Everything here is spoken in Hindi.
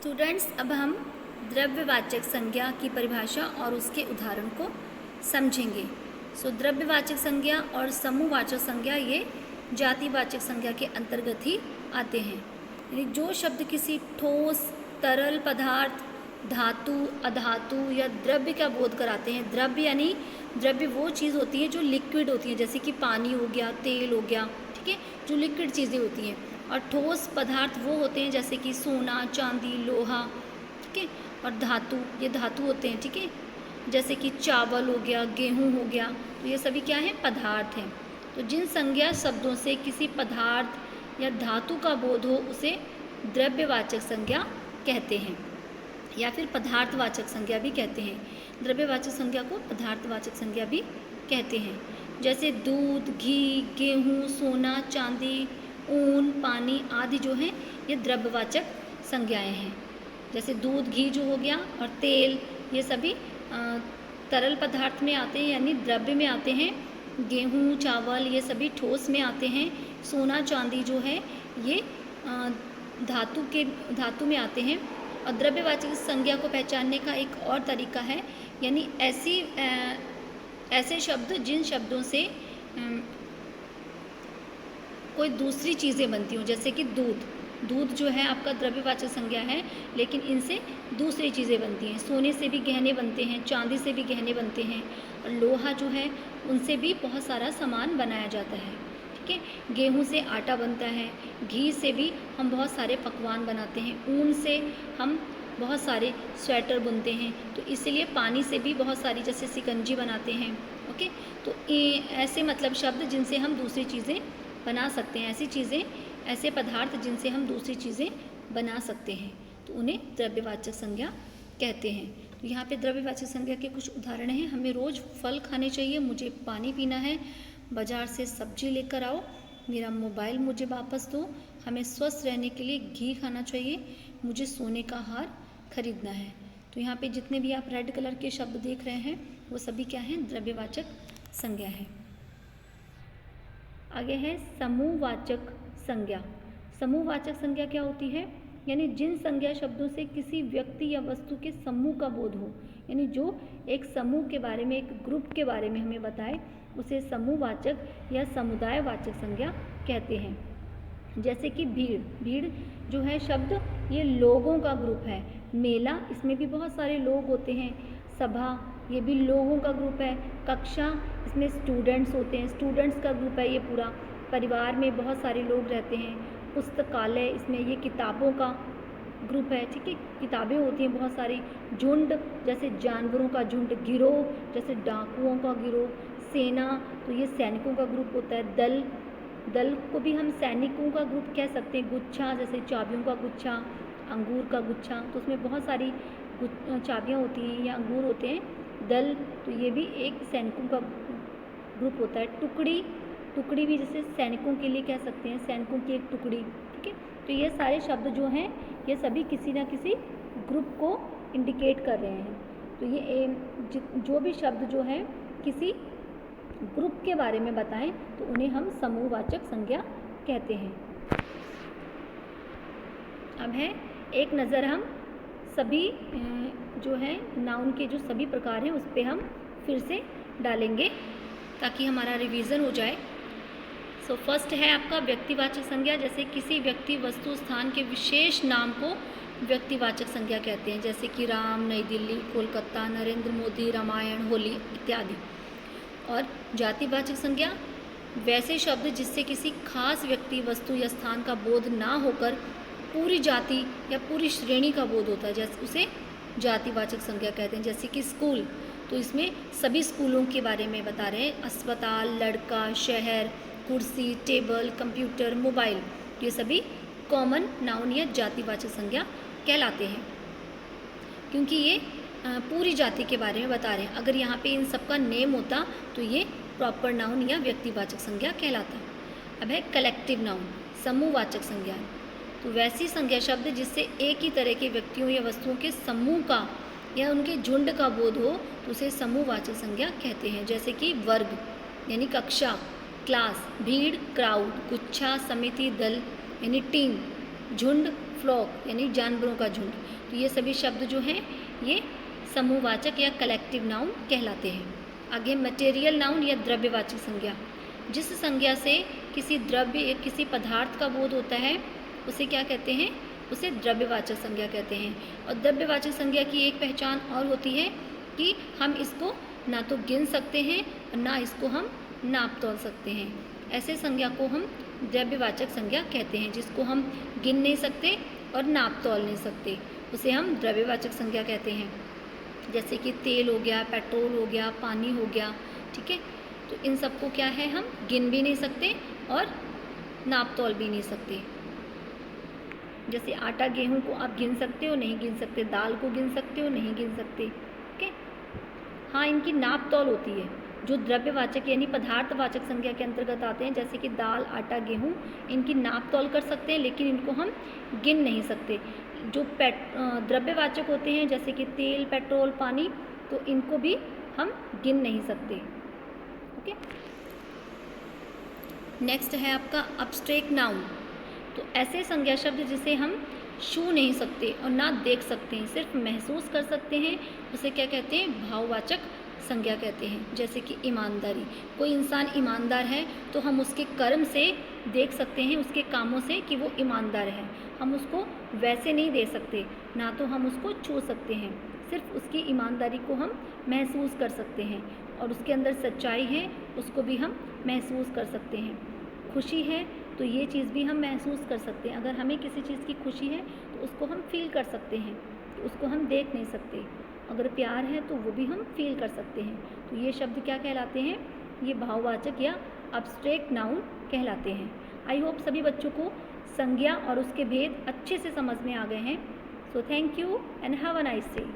स्टूडेंट्स, अब हम द्रव्यवाचक संज्ञा की परिभाषा और उसके उदाहरण को समझेंगे। द्रव्यवाचक संज्ञा और समूहवाचक संज्ञा ये जातिवाचक संज्ञा के अंतर्गत ही आते हैं। यानी जो शब्द किसी ठोस, तरल पदार्थ, धातु, अधातु या द्रव्य का बोध कराते हैं। द्रव्य यानी द्रव्य वो चीज़ होती है जो लिक्विड होती है, जैसे कि पानी हो गया, तेल हो गया, ठीक है, जो लिक्विड चीज़ें होती हैं। और ठोस पदार्थ वो होते हैं जैसे कि सोना, चांदी, लोहा, ठीक है। और धातु, ये धातु होते हैं, ठीक है, जैसे कि चावल हो गया, गेहूं हो गया। तो ये सभी क्या है? पदार्थ हैं। तो जिन संज्ञा शब्दों से किसी पदार्थ या धातु का बोध हो उसे द्रव्यवाचक संज्ञा कहते हैं, या फिर पदार्थवाचक संज्ञा भी कहते हैं। द्रव्यवाचक संज्ञा को पदार्थवाचक संज्ञा भी कहते हैं। जैसे दूध, घी, गेहूं, सोना, चांदी, ऊन, पानी आदि जो हैं ये द्रव्यवाचक संज्ञाएं हैं। जैसे दूध, घी जो हो गया, और तेल, ये सभी तरल पदार्थ में आते हैं, यानी द्रव्य में आते हैं। गेहूं, चावल, ये सभी ठोस में आते हैं। सोना, चांदी जो है ये धातु में आते हैं। और द्रव्यवाचक संज्ञा को पहचानने का एक और तरीका है, यानी ऐसे शब्द जिन शब्दों से कोई दूसरी चीज़ें बनती हों, जैसे कि दूध जो है आपका द्रव्यवाचक संज्ञा है, लेकिन इनसे दूसरी चीज़ें बनती हैं। सोने से भी गहने बनते हैं, चांदी से भी गहने बनते हैं, और लोहा जो है उनसे भी बहुत सारा सामान बनाया जाता है, ठीक है। गेहूं से आटा बनता है, घी से भी हम बहुत सारे पकवान बनाते हैं, ऊन से हम बहुत सारे स्वेटर बुनते हैं। तो इसलिए पानी से भी बहुत सारी, जैसे शिकंजी बनाते हैं, ओके। तो ऐसे मतलब शब्द जिनसे हम दूसरी चीज़ें बना सकते हैं, ऐसी चीज़ें, ऐसे पदार्थ जिनसे हम दूसरी चीज़ें बना सकते हैं, तो उन्हें द्रव्यवाचक संज्ञा कहते हैं। तो यहाँ पे द्रव्यवाचक संज्ञा के कुछ उदाहरण हैं। हमें रोज़ फल खाने चाहिए, मुझे पानी पीना है, बाज़ार से सब्जी लेकर आओ, मेरा मोबाइल मुझे वापस दो, हमें स्वस्थ रहने के लिए घी खाना चाहिए, मुझे सोने का हार खरीदना है। तो यहाँ पे जितने भी आप रेड कलर के शब्द देख रहे हैं वो सभी क्या हैं? द्रव्यवाचक संज्ञा है। आगे है समूहवाचक संज्ञा। समूहवाचक संज्ञा क्या होती है? यानी जिन संज्ञा शब्दों से किसी व्यक्ति या वस्तु के समूह का बोध हो, यानी जो एक समूह के बारे में, एक ग्रुप के बारे में हमें बताए, उसे समूहवाचक या समुदायवाचक संज्ञा कहते हैं। जैसे कि भीड़ जो है शब्द, ये लोगों का ग्रुप है। मेला, इसमें भी बहुत सारे लोग होते हैं। सभा, ये भी लोगों का ग्रुप है। कक्षा, इसमें स्टूडेंट्स होते हैं, स्टूडेंट्स का ग्रुप है ये पूरा। परिवार में बहुत सारे लोग रहते हैं। पुस्तकालय, इसमें ये किताबों का ग्रुप है, ठीक है, किताबें होती हैं बहुत सारी। झुंड, जैसे जानवरों का झुंड। गिरोह, जैसे डाकुओं का गिरोह। सेना, तो ये सैनिकों का ग्रुप होता है। दल को भी हम सैनिकों का ग्रुप कह सकते हैं। गुच्छा, जैसे चाबियों का गुच्छा, अंगूर का गुच्छा, तो उसमें बहुत सारी चाबियाँ होती हैं या अंगूर होते हैं। दल, तो ये भी एक सैनिकों का ग्रुप होता है। टुकड़ी भी जैसे सैनिकों के लिए कह सकते हैं, सैनिकों की एक टुकड़ी, ठीक है। तो ये सारे शब्द जो हैं ये सभी किसी ना किसी ग्रुप को इंडिकेट कर रहे हैं। तो ये जो भी शब्द जो है किसी ग्रुप के बारे में बताएं तो उन्हें हम समूहवाचक संज्ञा कहते हैं। अब है एक नज़र हम सभी जो है नाउन के जो सभी प्रकार हैं उस पर हम फिर से डालेंगे ताकि हमारा रिवीजन हो जाए। फर्स्ट है आपका व्यक्तिवाचक संज्ञा। जैसे किसी व्यक्ति, वस्तु, स्थान के विशेष नाम को व्यक्तिवाचक संज्ञा कहते हैं, जैसे कि राम, नई दिल्ली, कोलकाता, नरेंद्र मोदी, रामायण, होली इत्यादि। और जातिवाचक संज्ञा, वैसे शब्द जिससे किसी खास व्यक्ति, वस्तु या स्थान का बोध ना होकर पूरी जाति या पूरी श्रेणी का बोध होता है, जैसे उसे जातिवाचक संज्ञा कहते हैं। जैसे कि स्कूल, तो इसमें सभी स्कूलों के बारे में बता रहे हैं। अस्पताल, लड़का, शहर, कुर्सी, टेबल, कंप्यूटर, मोबाइल, ये सभी कॉमन नाउन या जातिवाचक संज्ञा कहलाते हैं, क्योंकि ये पूरी जाति के बारे में बता रहे हैं। अगर यहाँ पे इन सब का नेम होता तो ये प्रॉपर नाउन या व्यक्तिवाचक संज्ञा कहलाता। अब है कलेक्टिव नाउन, समूहवाचक संज्ञा। तो वैसी संज्ञा शब्द जिससे एक ही तरह के व्यक्तियों या वस्तुओं के समूह का या उनके झुंड का बोध हो तो उसे समूहवाचक संज्ञा कहते हैं। जैसे कि वर्ग यानी कक्षा, क्लास, भीड़, क्राउड, गुच्छा, समिति, दल यानी टीम, झुंड, फ्लॉक यानी जानवरों का झुंड। तो ये सभी शब्द जो हैं ये समूहवाचक या कलेक्टिव नाउन कहलाते हैं। आगे मटेरियल नाउन या द्रव्यवाचक संज्ञा। जिस संज्ञा से किसी द्रव्य या किसी पदार्थ का बोध होता है उसे क्या कहते हैं? उसे द्रव्यवाचक संज्ञा कहते हैं। और द्रव्यवाचक संज्ञा की एक पहचान और होती है कि हम इसको ना तो गिन सकते हैं और ना इसको हम नाप तोल सकते हैं। ऐसे संज्ञा को हम द्रव्यवाचक संज्ञा कहते हैं। जिसको हम गिन नहीं सकते और नाप तोल नहीं सकते उसे हम द्रव्यवाचक संज्ञा कहते हैं। जैसे कि तेल हो गया, पेट्रोल हो गया, पानी हो गया, ठीक है। तो इन सबको क्या है, हम गिन भी नहीं सकते और नाप तोल भी नहीं सकते। जैसे आटा गेहूं को आप गिन सकते हो, नहीं गिन सकते। दाल को गिन सकते हो, नहीं गिन सकते, ओके। हाँ, इनकी नाप तोल होती है जो द्रव्यवाचक यानी पदार्थवाचक संज्ञा के अंतर्गत आते हैं। जैसे कि दाल, आटा, गेहूं, इनकी नाप तोल कर सकते हैं लेकिन इनको हम गिन नहीं सकते। जो द्रव्यवाचक होते हैं जैसे कि तेल, पेट्रोल, पानी, तो इनको भी हम गिन नहीं सकते, ओके। नेक्स्ट है आपका अब्स्ट्रैक्ट नाउन। तो ऐसे संज्ञा शब्द जिसे हम छू नहीं सकते और ना देख सकते हैं, सिर्फ महसूस कर सकते हैं, उसे क्या कहते हैं? भाववाचक संज्ञा कहते हैं। जैसे कि ईमानदारी। कोई इंसान ईमानदार है तो हम उसके कर्म से देख सकते हैं, उसके कामों से, कि वो ईमानदार है। हम उसको वैसे नहीं दे सकते, ना तो हम उसको छू सकते हैं, सिर्फ उसकी ईमानदारी को हम महसूस कर सकते हैं। और उसके अंदर सच्चाई है उसको भी हम महसूस कर सकते हैं। खुशी है तो ये चीज़ भी हम महसूस कर सकते हैं। अगर हमें किसी चीज़ की खुशी है तो उसको हम फील कर सकते हैं, तो उसको हम देख नहीं सकते। अगर प्यार है तो वो भी हम फील कर सकते हैं। तो ये शब्द क्या कहलाते हैं? ये भाववाचक या अब्स्ट्रैक्ट नाउन कहलाते हैं। आई होप सभी बच्चों को संज्ञा और उसके भेद अच्छे से समझ में आ गए हैं। So thank you and have a nice day.